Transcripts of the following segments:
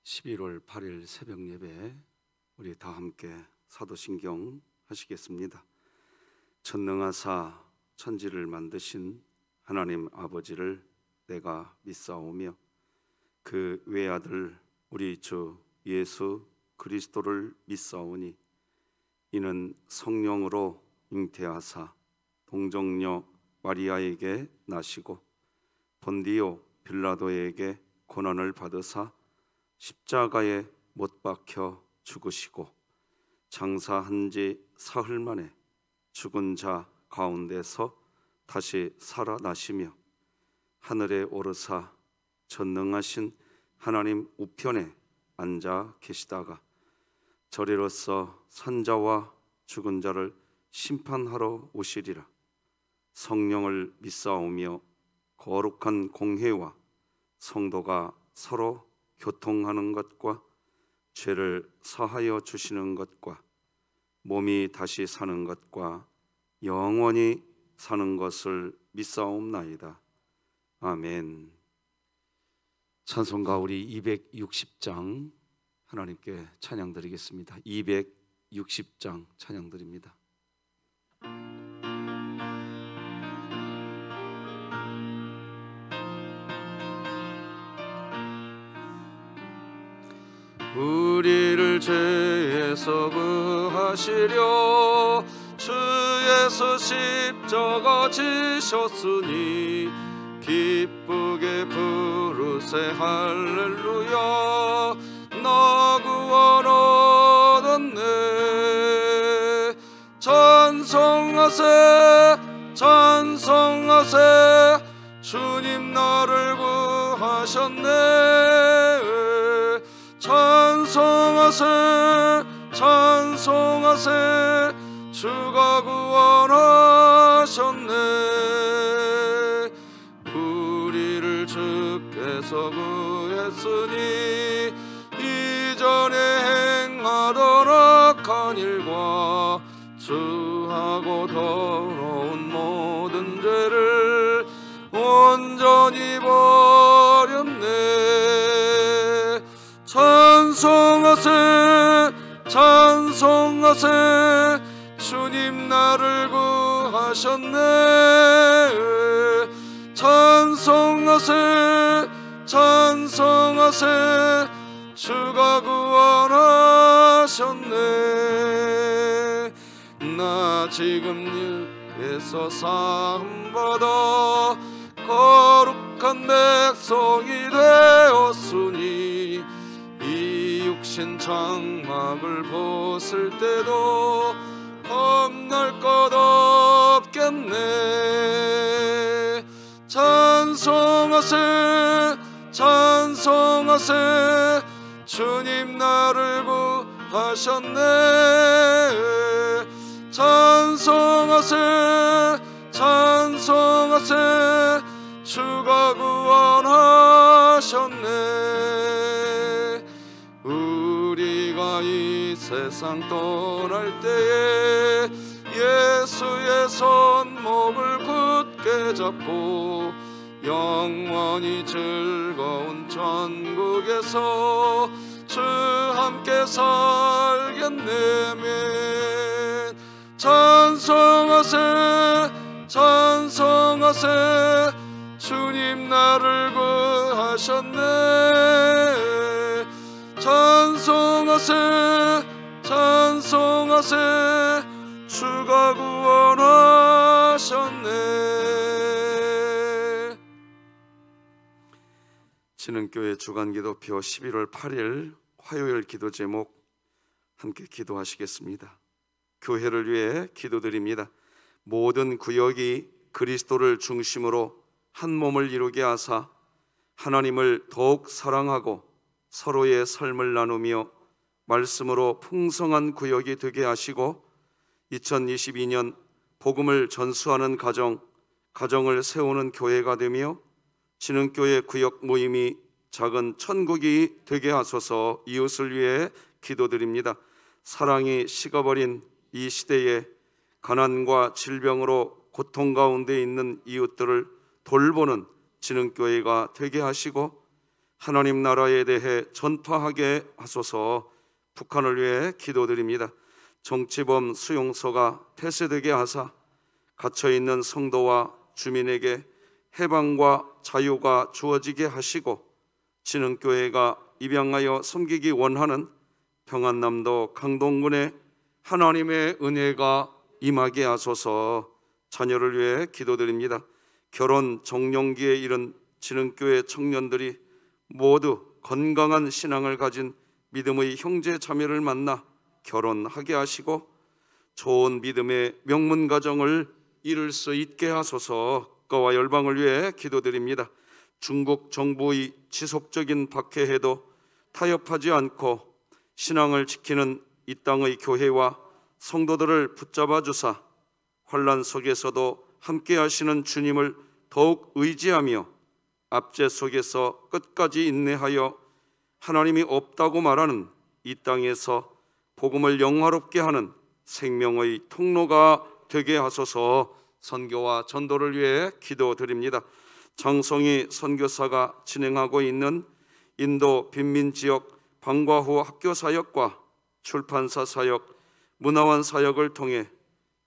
11월 8일 새벽 예배 우리 다 함께 사도신경 하시겠습니다. 전능하사 천지를 만드신 하나님 아버지를 내가 믿사오며 그 외아들 우리 주 예수 그리스도를 믿사오니 이는 성령으로 잉태하사 동정녀 마리아에게 나시고 본디오 빌라도에게 고난을 받으사 십자가에 못 박혀 죽으시고 장사한 지 사흘 만에 죽은 자 가운데서 다시 살아나시며 하늘에 오르사 전능하신 하나님 우편에 앉아 계시다가 저리로서 산자와 죽은 자를 심판하러 오시리라. 성령을 믿사오며 거룩한 공회와 성도가 서로 교통하는 것과 죄를 사하여 주시는 것과 몸이 다시 사는 것과 영원히 사는 것을 믿사옵나이다. 아멘. 찬송가 우리 260장 하나님께 찬양 드리겠습니다. 260장 찬양 드립니다. 우리를 죄에서 구하시려 주 예수 십자가 지셨으니 기쁘게 부르세 할렐루야. 나 구원 얻었네. 찬송하세 찬송하세 주님 나를 구하셨네. 찬송하세 찬송하세 주가 구원하셨네. 우리를 주께서 구했으니 이전에 행하던 악한 일과 주하고 더러운 모든 죄를 온전히 버렸네. 찬송하세 찬송하세 주님 나를 구하셨네. 찬송하세 찬송하세 주가 구원하셨네. 나 지금 육에서 사함받아 거룩한 백성이 되었으니 이 육신 장막을 벗을 때도 겁날 것 없겠네. 찬송하세 찬송하세 주님 나를 구하셨네. 찬송하세 찬송하세 주가 구원하셨네. 우리가 이 세상 떠날 때에 예수의 손목을 굳게 잡고 영원히 즐거운 천국에서 주 함께 살겠네. 찬송하세 찬송하세 주님 나를 구하셨네. 찬송하세 찬송하세 주가 구원하셨네. 진흥교회 주간기도표 11월 8일 화요일 기도 제목 함께 기도하시겠습니다. 교회를 위해 기도드립니다. 모든 구역이 그리스도를 중심으로 한 몸을 이루게 하사 하나님을 더욱 사랑하고 서로의 삶을 나누며 말씀으로 풍성한 구역이 되게 하시고 2022년 복음을 전수하는 가정을 세우는 교회가 되며 진흥교회 구역 모임이 작은 천국이 되게 하소서. 이웃을 위해 기도드립니다. 사랑이 식어버린 이 시대에 가난과 질병으로 고통 가운데 있는 이웃들을 돌보는 진흥교회가 되게 하시고 하나님 나라에 대해 전파하게 하소서. 북한을 위해 기도드립니다. 정치범 수용소가 폐쇄되게 하사 갇혀있는 성도와 주민에게 해방과 자유가 주어지게 하시고, 진흥교회가 입양하여 섬기기 원하는 평안남도 강동군에 하나님의 은혜가 임하게 하소서. 자녀를 위해 기도드립니다. 결혼 정년기에 이른 진흥교회 청년들이 모두 건강한 신앙을 가진 믿음의 형제 자매를 만나 결혼하게 하시고 좋은 믿음의 명문 가정을 이룰 수 있게 하소서. 국가와 열방을 위해 기도드립니다. 중국 정부의 지속적인 박해에도 타협하지 않고 신앙을 지키는 이 땅의 교회와 성도들을 붙잡아 주사 환난 속에서도 함께 하시는 주님을 더욱 의지하며 압제 속에서 끝까지 인내하여 하나님이 없다고 말하는 이 땅에서 복음을 영화롭게 하는 생명의 통로가 되게 하소서. 선교와 전도를 위해 기도드립니다. 장성희 선교사가 진행하고 있는 인도 빈민 지역 방과 후 학교 사역과 출판사 사역, 문화원 사역을 통해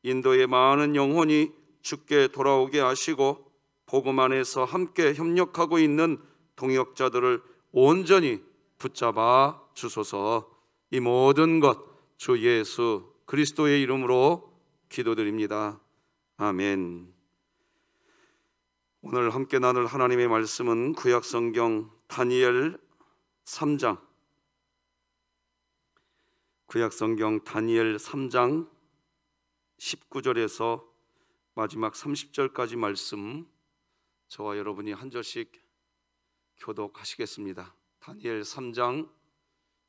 인도의 많은 영혼이 주께 돌아오게 하시고 복음 안에서 함께 협력하고 있는 동역자들을 온전히 붙잡아 주소서. 이 모든 것 주 예수 그리스도의 이름으로 기도드립니다. 아멘. 오늘 함께 나눌 하나님의 말씀은 구약성경 다니엘 3장, 구약성경 다니엘 3장 19절에서 마지막 30절까지 말씀, 저와 여러분이 한 절씩 교독하시겠습니다. 다니엘 3장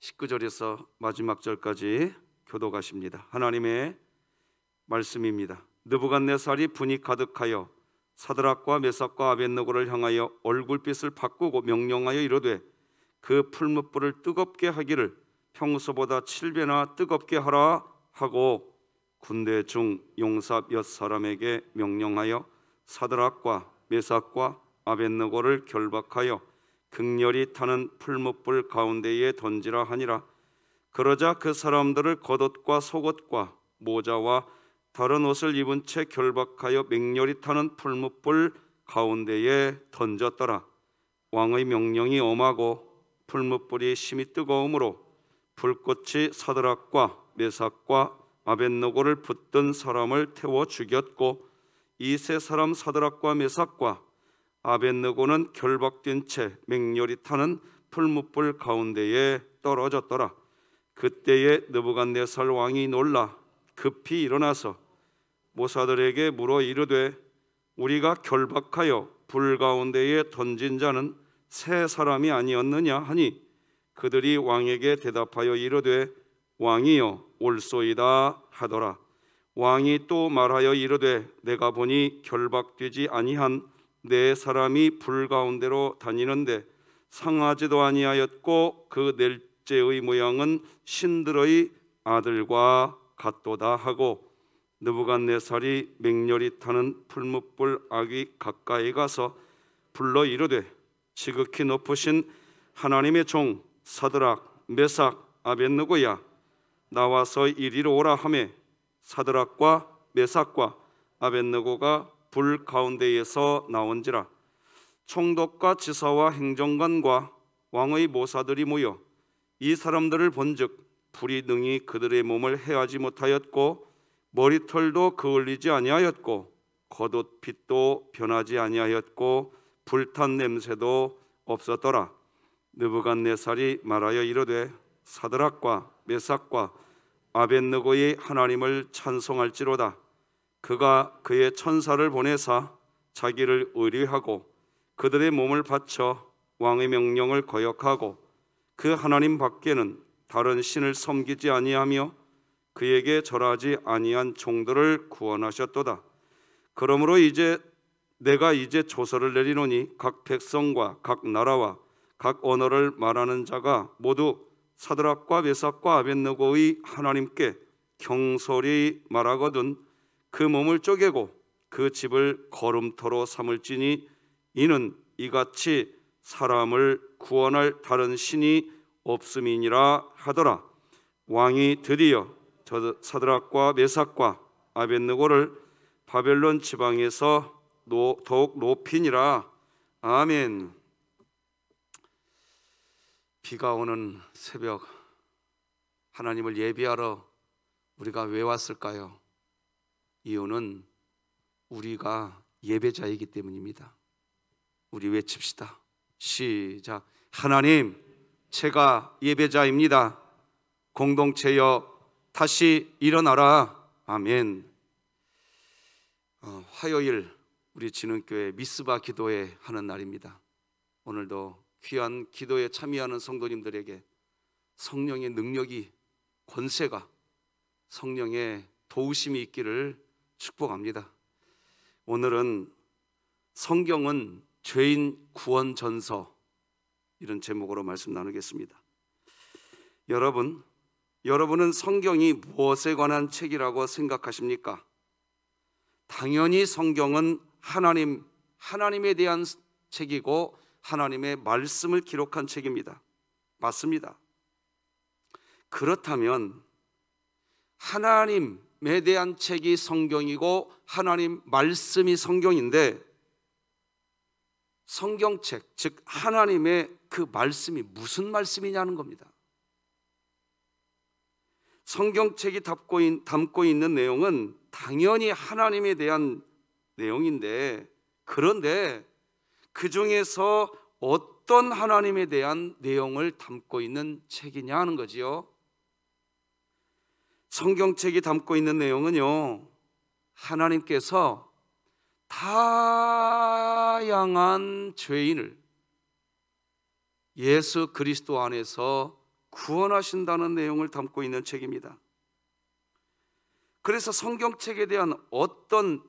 19절에서 마지막 절까지 교독하십니다. 하나님의 말씀입니다. 느부갓네살이 분이 가득하여 사드락과 메삭과 아벳느고를 향하여 얼굴빛을 바꾸고 명령하여 이르되 그 풀무불을 뜨겁게 하기를 평소보다 7배나 뜨겁게 하라 하고 군대 중 용사 몇 사람에게 명령하여 사드락과 메삭과 아벳느고를 결박하여 극렬히 타는 풀무불 가운데에 던지라 하니라. 그러자 그 사람들을 겉옷과 속옷과 모자와 다른 옷을 입은 채 결박하여 맹렬히 타는 풀무불 가운데에 던졌더라. 왕의 명령이 엄하고 풀무불이 심히 뜨거우므로 불꽃이 사드락과 메삭과 아벳느고를 붙든 사람을 태워 죽였고 이 세 사람 사드락과 메삭과 아벳느고는 결박된 채 맹렬히 타는 풀무불 가운데에 떨어졌더라. 그때에 느부갓네살 왕이 놀라 급히 일어나서 모사들에게 물어 이르되 우리가 결박하여 불 가운데에 던진 자는 세 사람이 아니었느냐 하니 그들이 왕에게 대답하여 이르되 왕이여 옳소이다 하더라. 왕이 또 말하여 이르되 내가 보니 결박되지 아니한 네 사람이 불 가운데로 다니는데 상하지도 아니하였고 그 넷째의 모양은 신들의 아들과 같도다 하고 느부갓네살이 맹렬히 타는 풀무불 아귀 가까이 가서 불러 이르되 지극히 높으신 하나님의 종 사드락 메삭 아벳느고야 나와서 이리로 오라 하매 사드락과 메삭과 아벳느고가 불 가운데에서 나온지라. 총독과 지사와 행정관과 왕의 모사들이 모여 이 사람들을 본즉 불이 능히 그들의 몸을 해하지 못하였고 머리털도 그을리지 아니하였고 겉옷 빛도 변하지 아니하였고 불탄 냄새도 없었더라. 느부갓네살이 말하여 이르되 사드락과 메삭과 아벳느고의 하나님을 찬송할지로다. 그가 그의 천사를 보내사 자기를 의뢰하고 그들의 몸을 바쳐 왕의 명령을 거역하고 그 하나님 밖에는 다른 신을 섬기지 아니하며 그에게 절하지 아니한 종들을 구원하셨도다. 그러므로 내가 이제 조서를 내리노니 각 백성과 각 나라와 각 언어를 말하는 자가 모두 사드락과 메삭과 아벳느고의 하나님께 경솔히 말하거든 그 몸을 쪼개고 그 집을 거름터로 삼을지니 이는 이같이 사람을 구원할 다른 신이 없음이니라 하더라. 왕이 드디어 사드락과 메삭과 아벳느고를 바벨론 지방에서 더욱 높이니라. 아멘. 비가 오는 새벽, 하나님을 예배하러 우리가 왜 왔을까요? 이유는 우리가 예배자이기 때문입니다. 우리 외칩시다. 시작. 하나님, 제가 예배자입니다. 공동체여 다시 일어나라. 아멘. 화요일 우리 진흥교회 미스바 기도회 하는 날입니다. 오늘도 귀한 기도에 참여하는 성도님들에게 성령의 능력이, 권세가, 성령의 도우심이 있기를 축복합니다. 오늘은 성경은 죄인 구원 전서, 이런 제목으로 말씀 나누겠습니다. 여러분은 성경이 무엇에 관한 책이라고 생각하십니까? 당연히 성경은 하나님에 대한 책이고 하나님의 말씀을 기록한 책입니다. 맞습니다. 그렇다면 하나님에 대한 책이 성경이고 하나님 말씀이 성경인데, 성경책, 즉 하나님의 그 말씀이 무슨 말씀이냐는 겁니다. 성경책이 담고 있는 내용은 당연히 하나님에 대한 내용인데, 그런데 그 중에서 어떤 하나님에 대한 내용을 담고 있는 책이냐 하는 거지요. 성경책이 담고 있는 내용은요, 하나님께서 다양한 죄인을 예수 그리스도 안에서 구원하신다는 내용을 담고 있는 책입니다. 그래서 성경책에 대한 어떤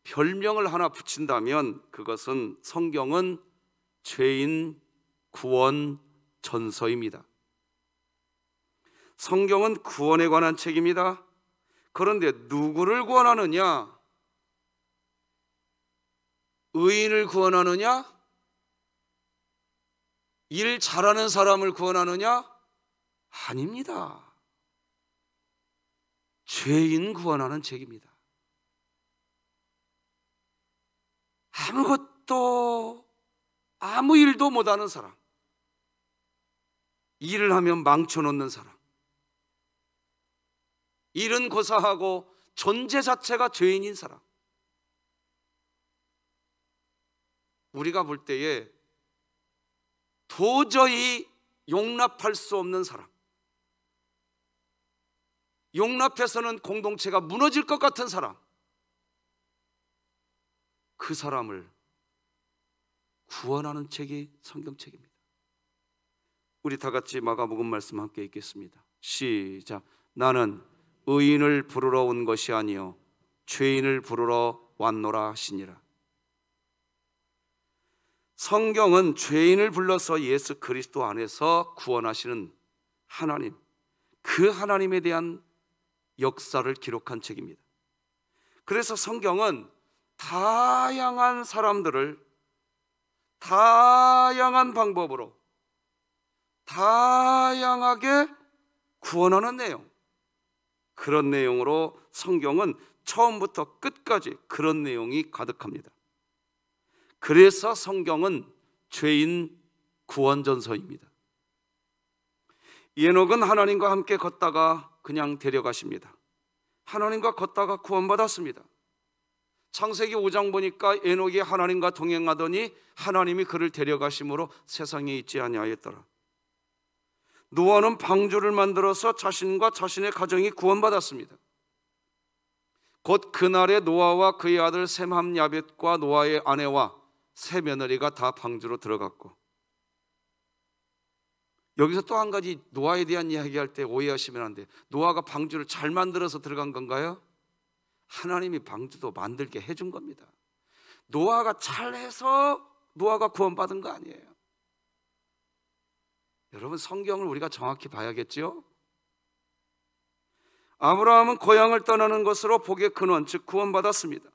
별명을 하나 붙인다면 그것은 성경은 죄인 구원 전서입니다. 성경은 구원에 관한 책입니다. 그런데 누구를 구원하느냐? 의인을 구원하느냐? 일 잘하는 사람을 구원하느냐? 아닙니다. 죄인 구원하는 책입니다. 아무 일도 못하는 사람, 일을 하면 망쳐놓는 사람, 일은 고사하고 존재 자체가 죄인인 사람, 우리가 볼 때에 도저히 용납할 수 없는 사람, 용납해서는 공동체가 무너질 것 같은 사람, 그 사람을 구원하는 책이 성경책입니다. 우리 다 같이 마가복음 말씀 함께 읽겠습니다. 시작. 나는 의인을 부르러 온 것이 아니요 죄인을 부르러 왔노라 하시니라. 성경은 죄인을 불러서 예수 그리스도 안에서 구원하시는 하나님, 그 하나님에 대한 역사를 기록한 책입니다. 그래서 성경은 다양한 사람들을 다양한 방법으로 다양하게 구원하는 내용, 그런 내용으로 성경은 처음부터 끝까지 그런 내용이 가득합니다. 그래서 성경은 죄인 구원전서입니다. 에녹은 하나님과 함께 걷다가 그냥 데려가십니다. 하나님과 걷다가 구원받았습니다. 창세기 5장 보니까 에녹이 하나님과 동행하더니 하나님이 그를 데려가심으로 세상에 있지 아니하였더라. 노아는 방주를 만들어서 자신과 자신의 가정이 구원받았습니다. 곧 그날에 노아와 그의 아들 셈함 야벳과 노아의 아내와 세 며느리가 다 방주로 들어갔고, 여기서 또 한 가지 노아에 대한 이야기할 때 오해하시면 안 돼요. 노아가 방주를 잘 만들어서 들어간 건가요? 하나님이 방주도 만들게 해준 겁니다. 노아가 잘해서 노아가 구원받은 거 아니에요. 여러분, 성경을 우리가 정확히 봐야겠죠? 아브라함은 고향을 떠나는 것으로 복의 근원, 즉 구원받았습니다.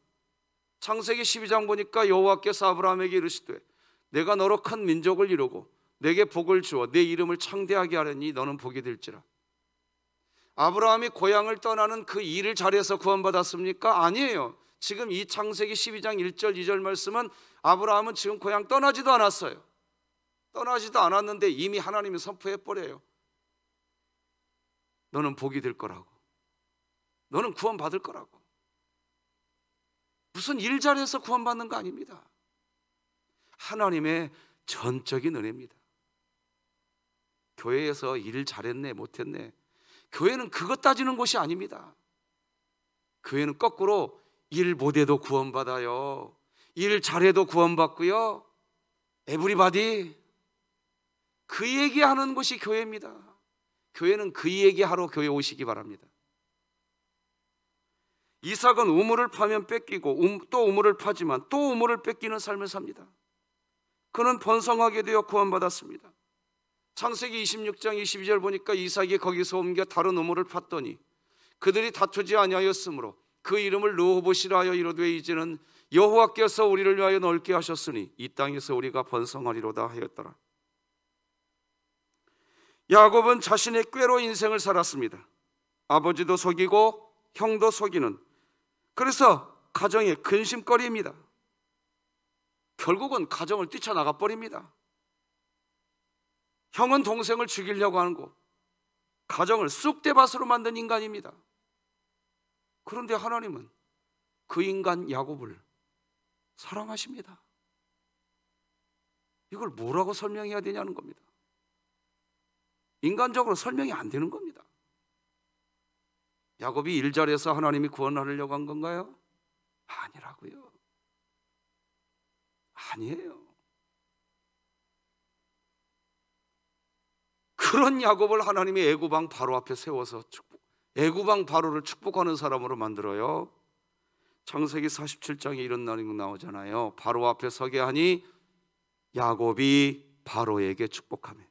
창세기 12장 보니까 여호와께서 아브라함에게 이르시되 내가 너로 큰 민족을 이루고 내게 복을 주어 내 이름을 창대하게 하려니 너는 복이 될지라. 아브라함이 고향을 떠나는 그 일을 잘해서 구원받았습니까? 아니에요. 지금 이 창세기 12장 1절 2절 말씀은 아브라함은 지금 고향 떠나지도 않았어요. 떠나지도 않았는데 이미 하나님이 선포해버려요. 너는 복이 될 거라고. 너는 구원받을 거라고. 무슨 일 잘해서 구원받는 거 아닙니다. 하나님의 전적인 은혜입니다. 교회에서 일 잘했네 못했네, 교회는 그것 따지는 곳이 아닙니다. 교회는 거꾸로 일 못해도 구원받아요. 일 잘해도 구원받고요. 에브리바디, 그 얘기하는 곳이 교회입니다. 교회는 그 얘기하러 교회 오시기 바랍니다. 이삭은 우물을 파면 뺏기고 또 우물을 파지만 또 우물을 뺏기는 삶을 삽니다. 그는 번성하게 되어 구원받았습니다. 창세기 26장 22절 보니까 이삭이 거기서 옮겨 다른 우물을 팠더니 그들이 다투지 아니하였으므로 그 이름을 르호봇이라 하여 이르되 이제는 여호와께서 우리를 위하여 넓게 하셨으니 이 땅에서 우리가 번성하리로다 하였더라. 야곱은 자신의 꾀로 인생을 살았습니다. 아버지도 속이고 형도 속이는, 그래서 가정의 근심거리입니다. 결국은 가정을 뛰쳐나가 버립니다. 형은 동생을 죽이려고 하고 가정을 쑥대밭으로 만든 인간입니다. 그런데 하나님은 그 인간 야곱을 사랑하십니다. 이걸 뭐라고 설명해야 되냐는 겁니다. 인간적으로 설명이 안 되는 겁니다. 야곱이 일 잘해서 하나님이 구원하려고 한 건가요? 아니라고요. 아니에요. 그런 야곱을 하나님이 애굽왕 바로 앞에 세워서 애굽왕 바로를 축복하는 사람으로 만들어요. 창세기 47장에 이런 날이 나오잖아요. 바로 앞에 서게 하니 야곱이 바로에게 축복하며.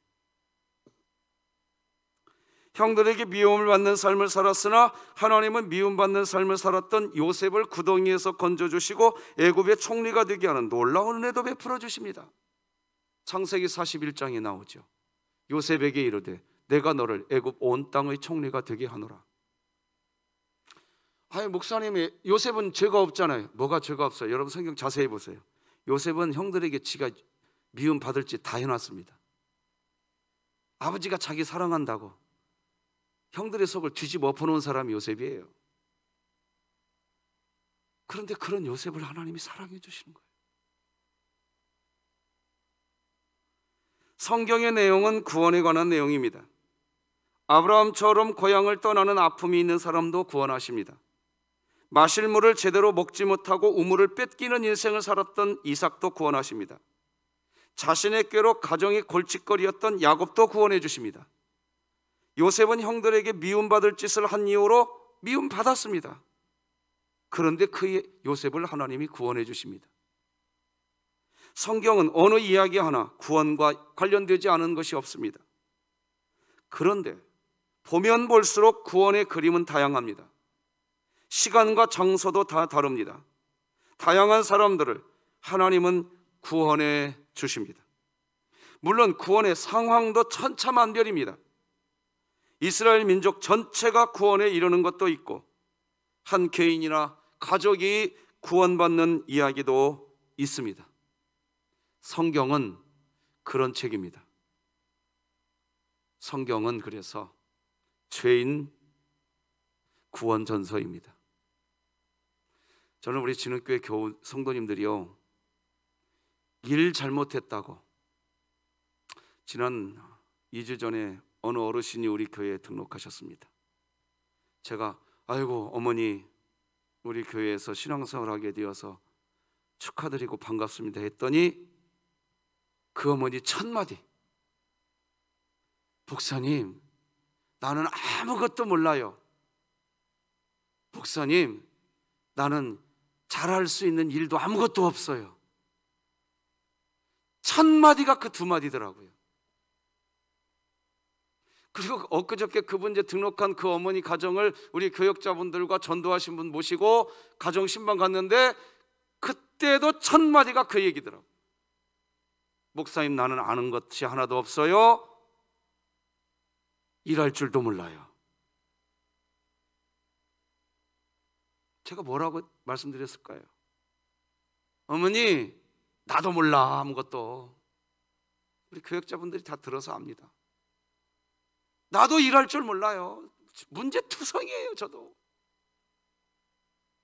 형들에게 미움을 받는 삶을 살았으나 하나님은 미움받는 삶을 살았던 요셉을 구덩이에서 건져주시고 애굽의 총리가 되게 하는 놀라운 은혜도 베풀어 주십니다. 창세기 41장에 나오죠. 요셉에게 이르되 내가 너를 애굽 온 땅의 총리가 되게 하노라. 아니 목사님이, 요셉은 죄가 없잖아요. 뭐가 죄가 없어요? 여러분 성경 자세히 보세요. 요셉은 형들에게 지가 미움 받을 짓 다 해놨습니다. 아버지가 자기 사랑한다고 형들의 속을 뒤집어 엎어놓은 사람이 요셉이에요. 그런데 그런 요셉을 하나님이 사랑해 주시는 거예요. 성경의 내용은 구원에 관한 내용입니다. 아브라함처럼 고향을 떠나는 아픔이 있는 사람도 구원하십니다. 마실 물을 제대로 먹지 못하고 우물을 뺏기는 인생을 살았던 이삭도 구원하십니다. 자신의 꾀로 가정이 골칫거리였던 야곱도 구원해 주십니다. 요셉은 형들에게 미움받을 짓을 한 이유로 미움받았습니다. 그런데 그 요셉을 하나님이 구원해 주십니다. 성경은 어느 이야기 하나 구원과 관련되지 않은 것이 없습니다. 그런데 보면 볼수록 구원의 그림은 다양합니다. 시간과 장소도 다 다릅니다. 다양한 사람들을 하나님은 구원해 주십니다. 물론 구원의 상황도 천차만별입니다. 이스라엘 민족 전체가 구원에 이르는 것도 있고 한 개인이나 가족이 구원받는 이야기도 있습니다. 성경은 그런 책입니다. 성경은 그래서 죄인 구원 전서입니다. 저는 우리 진흥교회 교우 성도님들이요, 일 잘못했다고 지난 2주 전에 어느 어르신이 우리 교회에 등록하셨습니다. 제가 아이고 어머니 우리 교회에서 신앙생활을 하게 되어서 축하드리고 반갑습니다 했더니 그 어머니 첫마디, 목사님 나는 아무것도 몰라요. 목사님 나는 잘할 수 있는 일도 아무것도 없어요. 첫마디가 그 두 마디더라고요. 그리고 엊그저께 그분 이제 등록한 그 어머니 가정을 우리 교역자분들과 전도하신 분 모시고 가정 신방 갔는데 그때도 첫 마디가 그 얘기더라고요. 목사님, 나는 아는 것이 하나도 없어요. 일할 줄도 몰라요. 제가 뭐라고 말씀드렸을까요? 어머니, 나도 몰라 아무것도. 우리 교역자분들이 다 들어서 압니다. 나도 일할 줄 몰라요. 문제투성이에요 저도.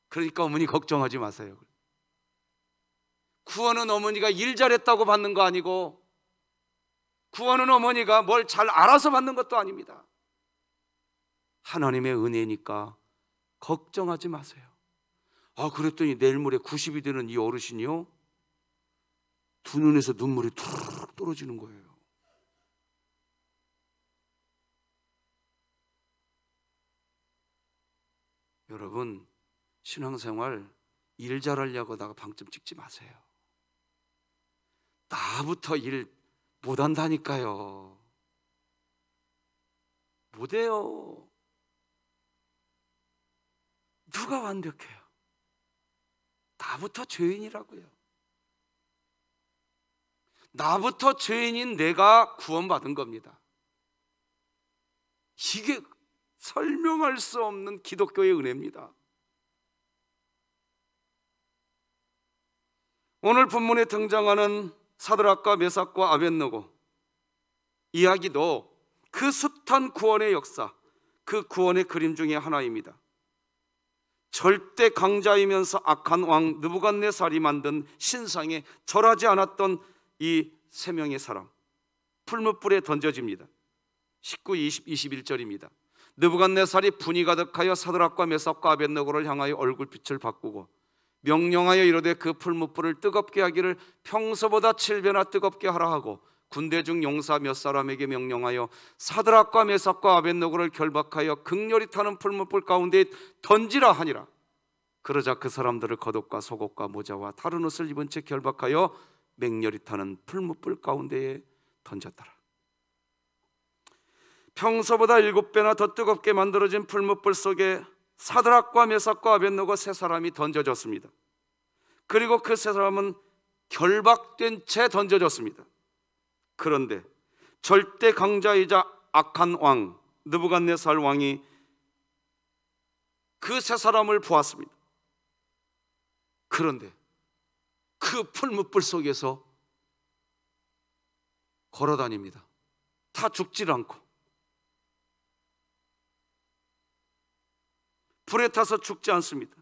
그러니까 어머니 걱정하지 마세요. 구원은 어머니가 일 잘했다고 받는 거 아니고, 구원은 어머니가 뭘 잘 알아서 받는 것도 아닙니다. 하나님의 은혜니까 걱정하지 마세요. 그랬더니 내일 모레 90이 되는 이 어르신이요, 두 눈에서 눈물이 툭 떨어지는 거예요. 여러분, 신앙생활 일 잘하려고 다가 방점 찍지 마세요. 나부터 일 못한다니까요. 못해요. 누가 완벽해요? 나부터 죄인이라고요. 나부터 죄인인 내가 구원받은 겁니다. 이게 설명할 수 없는 기독교의 은혜입니다. 오늘 본문에 등장하는 사드락과 메삭과 아벳느고 이야기도 그 숱한 구원의 역사, 그 구원의 그림 중에 하나입니다. 절대 강자이면서 악한 왕 느부갓네살이 만든 신상에 절하지 않았던 이 세 명의 사람, 풀무불에 던져집니다. 19, 20, 21절입니다. 느부갓네살이 분이 가득하여 사드락과 메삭과 아벳느고를 향하여 얼굴빛을 바꾸고 명령하여 이르되 그 풀무불을 뜨겁게 하기를 평소보다 7배나 뜨겁게 하라 하고 군대 중 용사 몇 사람에게 명령하여 사드락과 메삭과 아벳느고를 결박하여 극렬히 타는 풀무불 가운데 던지라 하니라. 그러자 그 사람들을 겉옷과 속옷과 모자와 다른 옷을 입은 채 결박하여 맹렬히 타는 풀무불 가운데에 던졌더라. 평소보다 7배나 더 뜨겁게 만들어진 풀무불 속에 사드락과 메삭과 아벳느고 세 사람이 던져졌습니다. 그리고 그 세 사람은 결박된 채 던져졌습니다. 그런데 절대 강자이자 악한 왕 느부갓네살 왕이 그 세 사람을 보았습니다. 그런데 그 풀무불 속에서 걸어다닙니다. 다 죽질 않고 불에 타서 죽지 않습니다.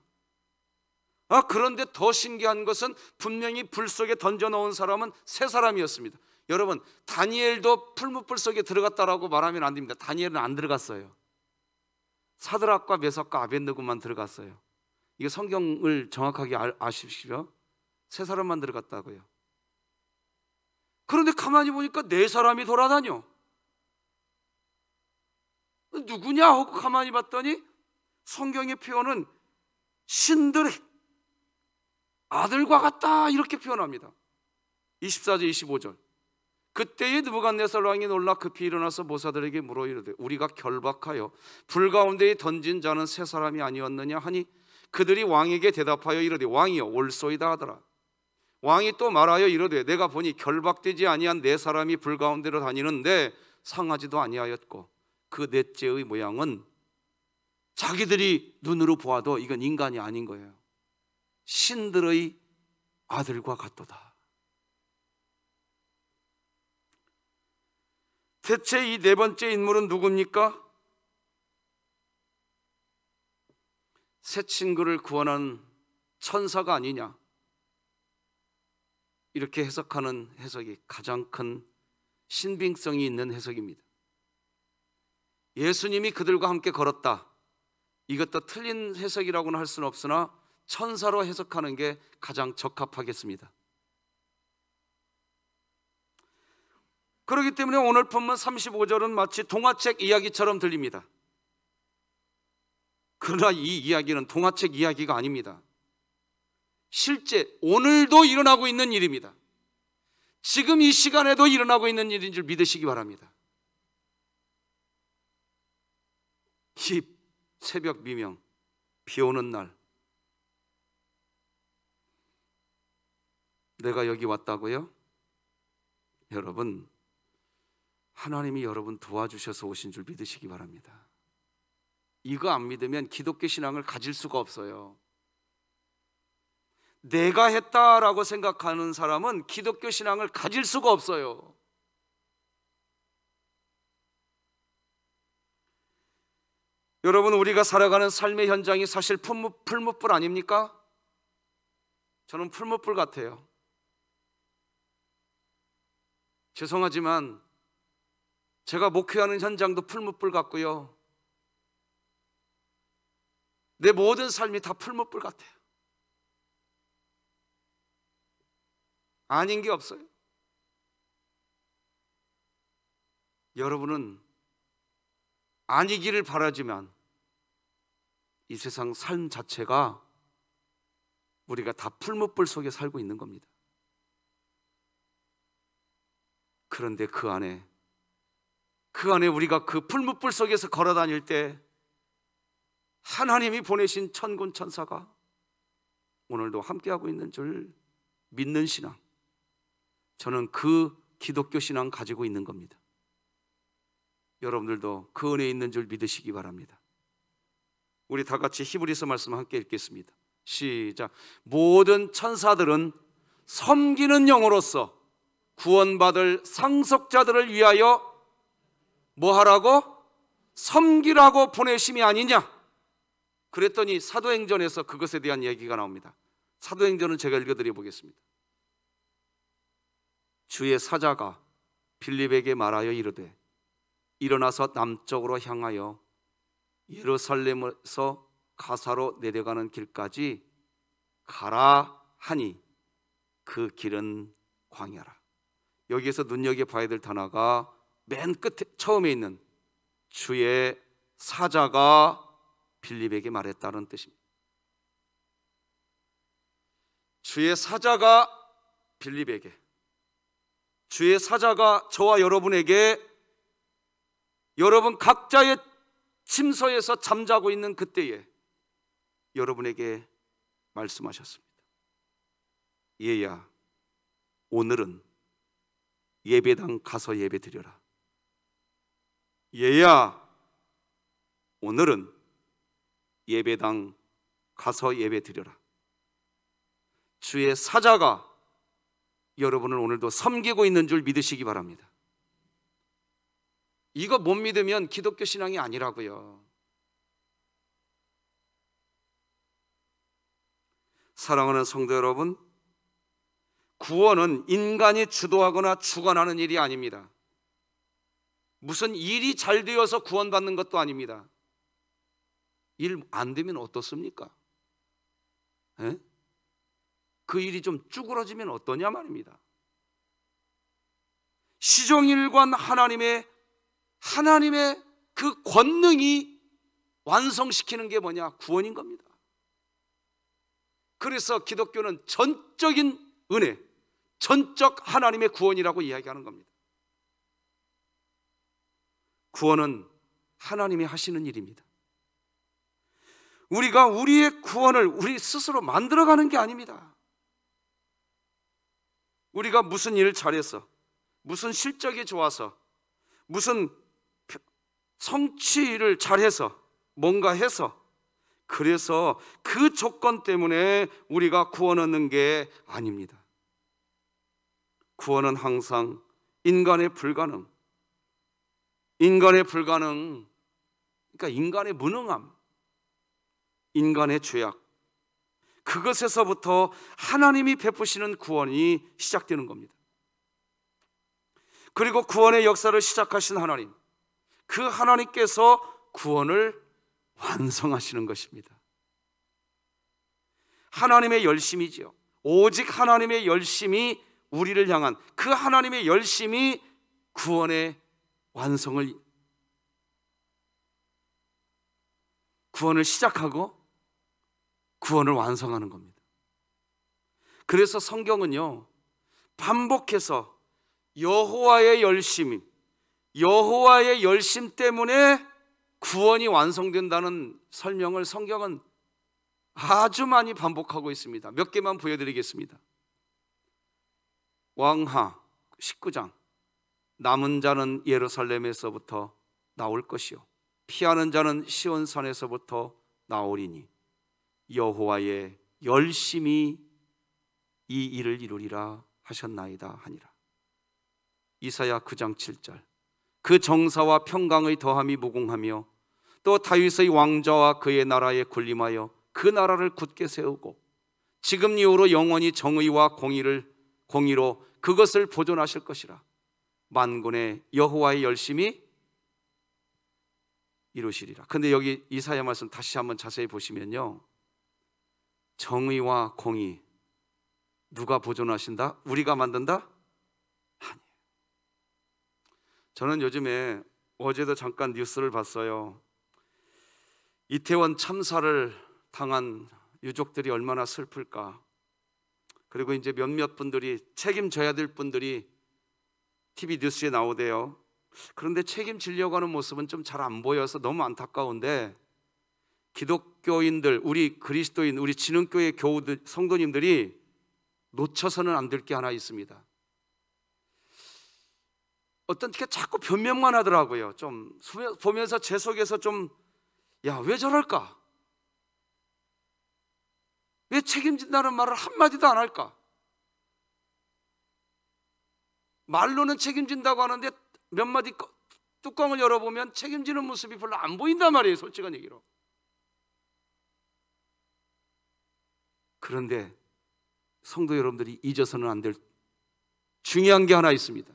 그런데 더 신기한 것은 분명히 불 속에 던져놓은 사람은 세 사람이었습니다. 여러분, 다니엘도 풀무불 속에 들어갔다라고 말하면 안 됩니다. 다니엘은 안 들어갔어요. 사드락과 메삭과 아벳느고만 들어갔어요. 이거 성경을 정확하게 아십시오. 세 사람만 들어갔다고요. 그런데 가만히 보니까 네 사람이 돌아다녀. 누구냐 하고 가만히 봤더니 성경의 표현은 신들의 아들과 같다 이렇게 표현합니다. 24절 25절. 그때에 느부갓네살 왕이 놀라 급히 일어나서 모사들에게 물어 이르되 우리가 결박하여 불 가운데에 던진 자는 세 사람이 아니었느냐 하니 그들이 왕에게 대답하여 이르되 왕이여 옳소이다 하더라. 왕이 또 말하여 이르되 내가 보니 결박되지 아니한 네 사람이 불 가운데로 다니는데 상하지도 아니하였고 그 넷째의 모양은 자기들이 눈으로 보아도 이건 인간이 아닌 거예요. 신들의 아들과 같도다. 대체 이 네 번째 인물은 누굽니까? 새 친구를 구원한 천사가 아니냐, 이렇게 해석하는 해석이 가장 큰 신빙성이 있는 해석입니다. 예수님이 그들과 함께 걸었다, 이것도 틀린 해석이라고는 할 수는 없으나 천사로 해석하는 게 가장 적합하겠습니다. 그렇기 때문에 오늘 본문 35절은 마치 동화책 이야기처럼 들립니다. 그러나 이 이야기는 동화책 이야기가 아닙니다. 실제 오늘도 일어나고 있는 일입니다. 지금 이 시간에도 일어나고 있는 일인 줄 믿으시기 바랍니다. 이 새벽 미명, 비 오는 날, 내가 여기 왔다고요? 여러분, 하나님이 여러분 도와주셔서 오신 줄 믿으시기 바랍니다. 이거 안 믿으면 기독교 신앙을 가질 수가 없어요. 내가 했다라고 생각하는 사람은 기독교 신앙을 가질 수가 없어요. 여러분, 우리가 살아가는 삶의 현장이 사실 풀무불 아닙니까? 저는 풀무불 같아요. 죄송하지만 제가 목회하는 현장도 풀무불 같고요, 내 모든 삶이 다 풀무불 같아요. 아닌 게 없어요. 여러분은 아니기를 바라지만 이 세상 삶 자체가 우리가 다 풀무불 속에 살고 있는 겁니다. 그런데 그 안에 우리가 그 풀무불 속에서 걸어 다닐 때 하나님이 보내신 천군 천사가 오늘도 함께하고 있는 줄 믿는 신앙, 저는 그 기독교 신앙 가지고 있는 겁니다. 여러분들도 그 은혜에 있는 줄 믿으시기 바랍니다. 우리 다 같이 히브리서 말씀 함께 읽겠습니다. 시작. 모든 천사들은 섬기는 영으로서 구원받을 상속자들을 위하여 뭐 하라고? 섬기라고 보내심이 아니냐? 그랬더니 사도행전에서 그것에 대한 얘기가 나옵니다. 사도행전은 제가 읽어드려 보겠습니다. 주의 사자가 빌립에게 말하여 이르되 일어나서 남쪽으로 향하여 예루살렘에서 가사로 내려가는 길까지 가라 하니 그 길은 광야라. 여기에서 눈여겨봐야 될 단어가 맨 끝에 처음에 있는 주의 사자가 빌립에게 말했다는 뜻입니다. 주의 사자가 빌립에게, 주의 사자가 저와 여러분에게 여러분 각자의 침소에서 잠자고 있는 그때에 여러분에게 말씀하셨습니다. 얘야, 오늘은 예배당 가서 예배 드려라. 얘야, 오늘은 예배당 가서 예배 드려라. 주의 사자가 여러분을 오늘도 섬기고 있는 줄 믿으시기 바랍니다. 이거 못 믿으면 기독교 신앙이 아니라고요. 사랑하는 성도 여러분, 구원은 인간이 주도하거나 주관하는 일이 아닙니다. 무슨 일이 잘 되어서 구원받는 것도 아닙니다. 일 안 되면 어떻습니까? 에? 그 일이 좀 쭈그러지면 어떠냐 말입니다. 시종일관 하나님의 그 권능이 완성시키는 게 뭐냐? 구원인 겁니다. 그래서 기독교는 전적인 은혜, 전적 하나님의 구원이라고 이야기하는 겁니다. 구원은 하나님이 하시는 일입니다. 우리가 우리의 구원을 우리 스스로 만들어가는 게 아닙니다. 우리가 무슨 일을 잘해서, 무슨 실적이 좋아서, 무슨 성취를 잘해서, 뭔가 해서, 그래서 그 조건 때문에 우리가 구원 얻는 게 아닙니다. 구원은 항상 인간의 불가능, 그러니까 인간의 무능함, 인간의 죄악, 그것에서부터 하나님이 베푸시는 구원이 시작되는 겁니다. 그리고 구원의 역사를 시작하신 하나님, 그 하나님께서 구원을 완성하시는 것입니다. 하나님의 열심이지요. 오직 하나님의 열심이 우리를 향한, 그 하나님의 열심이 구원의 구원을 시작하고 구원을 완성하는 겁니다. 그래서 성경은요, 반복해서 여호와의 열심 때문에 구원이 완성된다는 설명을 성경은 아주 많이 반복하고 있습니다. 몇 개만 보여드리겠습니다. 왕하 19장 남은 자는 예루살렘에서부터 나올 것이요 피하는 자는 시온산에서부터 나오리니 여호와의 열심히 이 일을 이루리라 하셨나이다 하니라. 이사야 9장 7절. 그 정사와 평강의 더함이 무궁하며 또 다윗의 왕좌와 그의 나라에 군림하여 그 나라를 굳게 세우고 지금 이후로 영원히 정의와 공의로 그것을 보존하실 것이라. 만군의 여호와의 열심히 이루시리라. 근데 여기 이사야 말씀 다시 한번 자세히 보시면요, 정의와 공의 누가 보존하신다? 우리가 만든다? 아니에요. 저는 요즘에 어제도 잠깐 뉴스를 봤어요. 이태원 참사를 당한 유족들이 얼마나 슬플까. 그리고 이제 몇몇 분들이 책임져야 될 분들이 TV 뉴스에 나오대요. 그런데 책임지려고 하는 모습은 좀 잘 안 보여서 너무 안타까운데, 기독교인들, 우리 그리스도인, 우리 진흥교회 교우들, 성도님들이 놓쳐서는 안 될 게 하나 있습니다. 어떤 게 자꾸 변명만 하더라고요. 좀 보면서 제 속에서 좀, 야, 왜 저럴까? 왜 책임진다는 말을 한마디도 안 할까? 말로는 책임진다고 하는데 몇 마디 뚜껑을 열어보면 책임지는 모습이 별로 안 보인단 말이에요, 솔직한 얘기로. 그런데 성도 여러분들이 잊어서는 안 될 중요한 게 하나 있습니다.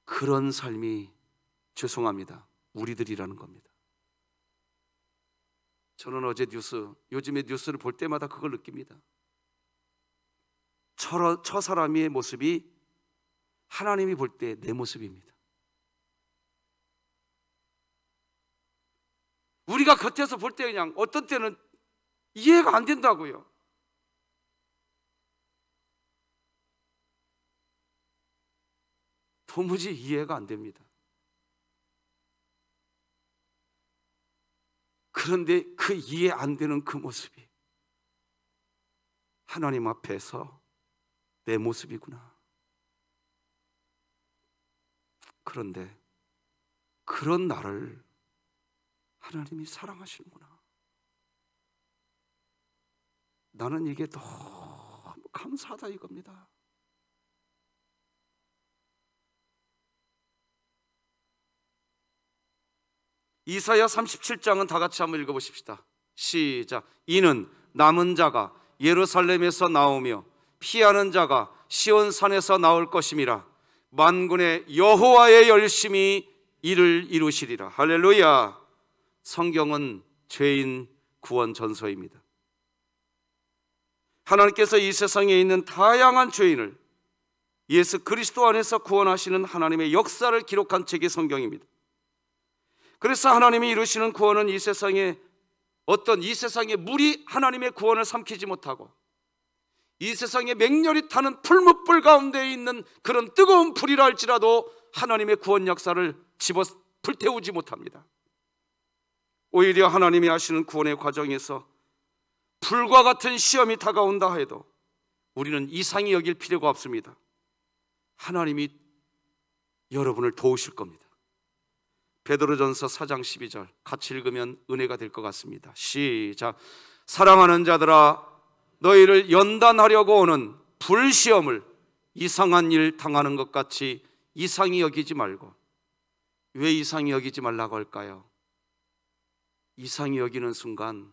그런 삶이, 죄송합니다, 우리들이라는 겁니다. 저는 어제 요즘에 뉴스를 볼 때마다 그걸 느낍니다. 저 사람의 모습이 하나님이 볼 때 내 모습입니다. 우리가 겉에서 볼 때 그냥 어떤 때는 이해가 안 된다고요. 도무지 이해가 안 됩니다. 그런데 그 이해 안 되는 그 모습이 하나님 앞에서 내 모습이구나. 그런데 그런 나를 하나님이 사랑하시는구나. 나는 이게 너무 감사하다 이겁니다. 이사야 37장은 다 같이 한번 읽어보십시다. 시작. 이는 남은 자가 예루살렘에서 나오며 피하는 자가 시온산에서 나올 것임이라. 만군의 여호와의 열심히 이를 이루시리라. 할렐루야. 성경은 죄인 구원 전서입니다. 하나님께서 이 세상에 있는 다양한 죄인을 예수 그리스도 안에서 구원하시는 하나님의 역사를 기록한 책이 성경입니다. 그래서 하나님이 이루시는 구원은 이 세상의 물이 하나님의 구원을 삼키지 못하고, 이 세상에 맹렬히 타는 풀무불 가운데 있는 그런 뜨거운 불이라 할지라도 하나님의 구원 역사를 집어 불태우지 못합니다. 오히려 하나님이 하시는 구원의 과정에서 불과 같은 시험이 다가온다 해도 우리는 이상히 여길 필요가 없습니다. 하나님이 여러분을 도우실 겁니다. 베드로전서 4장 12절 같이 읽으면 은혜가 될 것 같습니다. 시작. 사랑하는 자들아, 너희를 연단하려고 오는 불시험을 이상한 일 당하는 것 같이 이상히 여기지 말고. 왜 이상히 여기지 말라고 할까요? 이상히 여기는 순간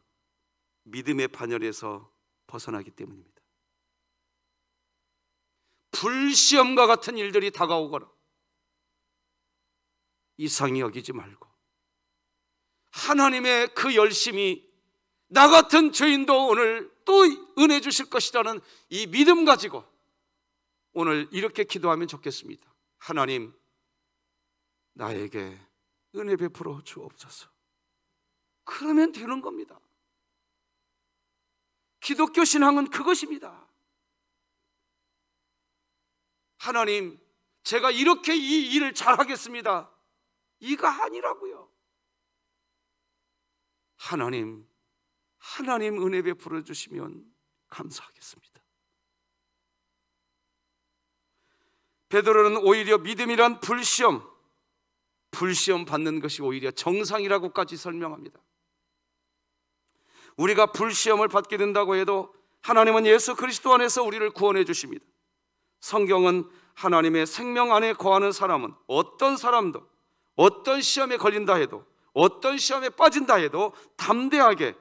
믿음의 반열에서 벗어나기 때문입니다. 불시험과 같은 일들이 다가오거나 이상히 여기지 말고 하나님의 그 열심이 나 같은 죄인도 오늘 또 은혜 주실 것이라는 이 믿음 가지고 오늘 이렇게 기도하면 좋겠습니다. 하나님, 나에게 은혜 베풀어 주옵소서. 그러면 되는 겁니다. 기독교 신앙은 그것입니다. 하나님, 제가 이렇게 이 일을 잘하겠습니다, 이거 아니라고요. 하나님 은혜 베풀어 주시면 감사하겠습니다. 베드로는 오히려 믿음이란 불시험 받는 것이 오히려 정상이라고까지 설명합니다. 우리가 불시험을 받게 된다고 해도 하나님은 예수 그리스도 안에서 우리를 구원해 주십니다. 성경은 하나님의 생명 안에 거하는 사람은 어떤 사람도 어떤 시험에 걸린다 해도 어떤 시험에 빠진다 해도 담대하게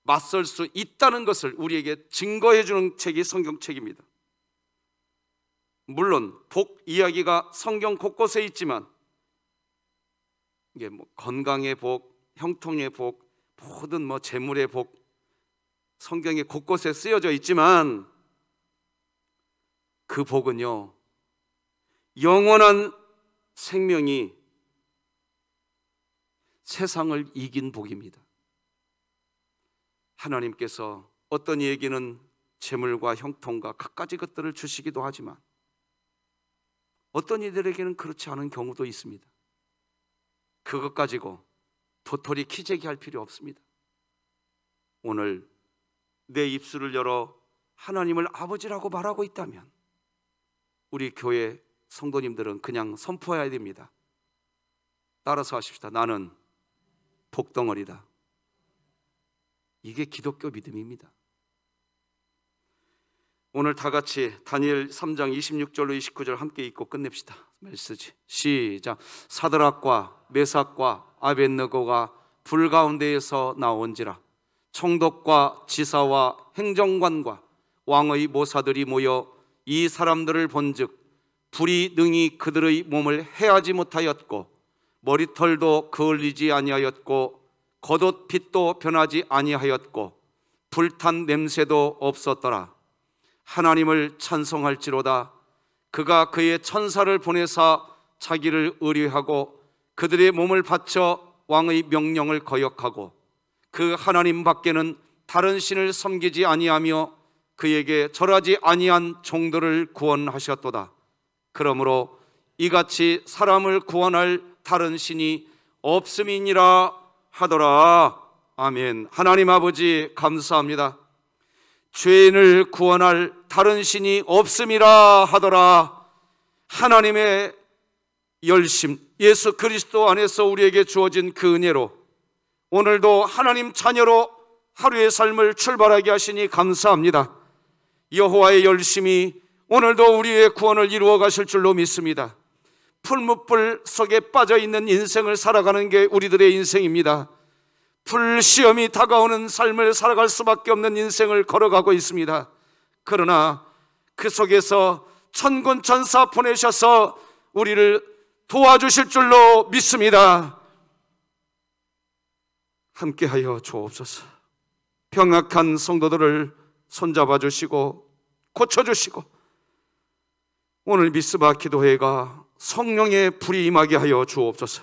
맞설 수 있다는 것을 우리에게 증거해 주는 책이 성경책입니다. 물론 복 이야기가 성경 곳곳에 있지만 이게 건강의 복, 형통의 복, 모든 재물의 복, 성경에 곳곳에 쓰여져 있지만 그 복은요, 영원한 생명이 세상을 이긴 복입니다. 하나님께서 어떤 이에게는 재물과 형통과 갖가지 것들을 주시기도 하지만 어떤 이들에게는 그렇지 않은 경우도 있습니다. 그것 가지고 도토리 키재기 할 필요 없습니다. 오늘 내 입술을 열어 하나님을 아버지라고 말하고 있다면 우리 교회 성도님들은 그냥 선포해야 됩니다. 따라서 하십시다. 나는 복덩어리다. 이게 기독교 믿음입니다. 오늘 다 같이 다니엘 3장 26절로 29절 함께 읽고 끝냅시다. 메시지 시작. 사드락과 메삭과 아벳느고가 불 가운데에서 나온지라. 총독과 지사와 행정관과 왕의 모사들이 모여 이 사람들을 본즉 불이 능히 그들의 몸을 해하지 못하였고 머리털도 그을리지 아니하였고 겉옷 빛도 변하지 아니하였고 불탄 냄새도 없었더라. 하나님을 찬송할지로다. 그가 그의 천사를 보내사 자기를 의뢰하고 그들의 몸을 바쳐 왕의 명령을 거역하고 그 하나님 밖에는 다른 신을 섬기지 아니하며 그에게 절하지 아니한 종들을 구원하셨도다. 그러므로 이같이 사람을 구원할 다른 신이 없음이니라 하더라. 아멘. 하나님 아버지 감사합니다. 죄인을 구원할 다른 신이 없음이라 하더라. 하나님의 열심, 예수 그리스도 안에서 우리에게 주어진 그 은혜로 오늘도 하나님 자녀로 하루의 삶을 출발하게 하시니 감사합니다. 여호와의 열심이 오늘도 우리의 구원을 이루어 가실 줄로 믿습니다. 풀무불 속에 빠져있는 인생을 살아가는 게 우리들의 인생입니다. 불시험이 다가오는 삶을 살아갈 수밖에 없는 인생을 걸어가고 있습니다. 그러나 그 속에서 천군 천사 보내셔서 우리를 도와주실 줄로 믿습니다. 함께하여 주옵소서. 병약한 성도들을 손잡아 주시고 고쳐주시고 오늘 미스바 기도회가 성령의 불이 임하게 하여 주옵소서.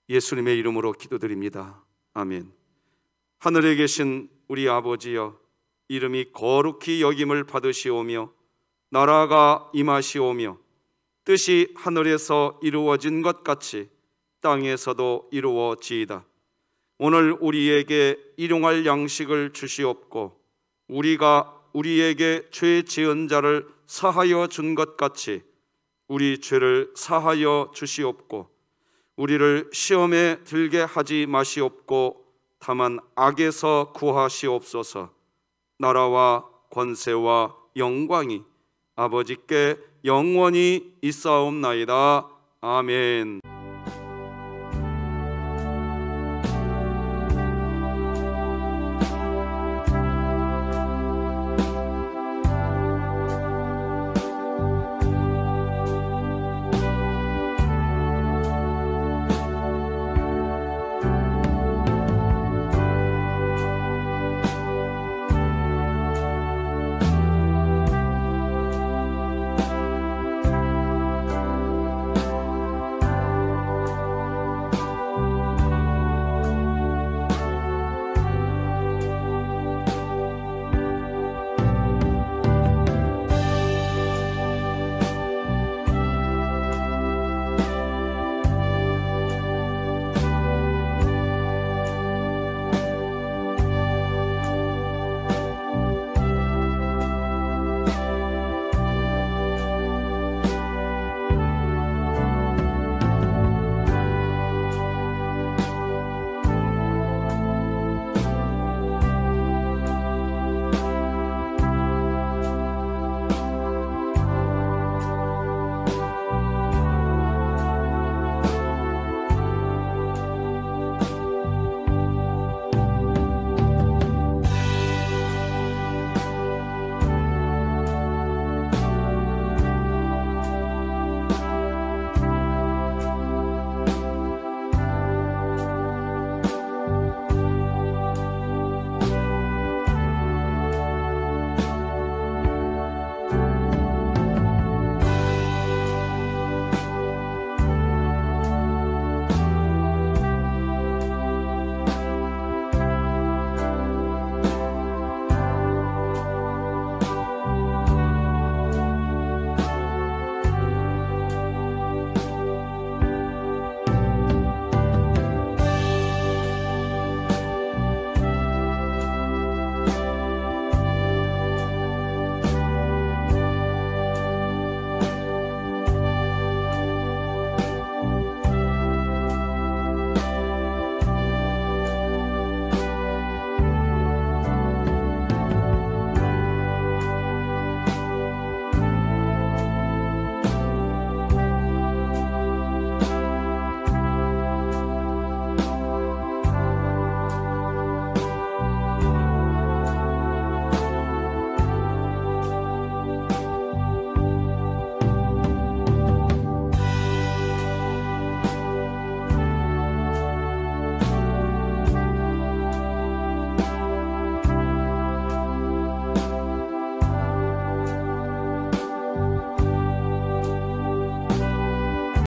예수님의 이름으로 기도드립니다. 아멘. 하늘에 계신 우리 아버지여, 이름이 거룩히 여김을 받으시오며 나라가 임하시오며 뜻이 하늘에서 이루어진 것 같이 땅에서도 이루어지이다. 오늘 우리에게 일용할 양식을 주시옵고 우리가 우리에게 죄 지은 자를 사하여 준 것 같이 우리 죄를 사하여 주시옵고 우리를 시험에 들게 하지 마시옵고 다만 악에서 구하시옵소서. 나라와 권세와 영광이 아버지께 영원히 있사옵나이다. 아멘.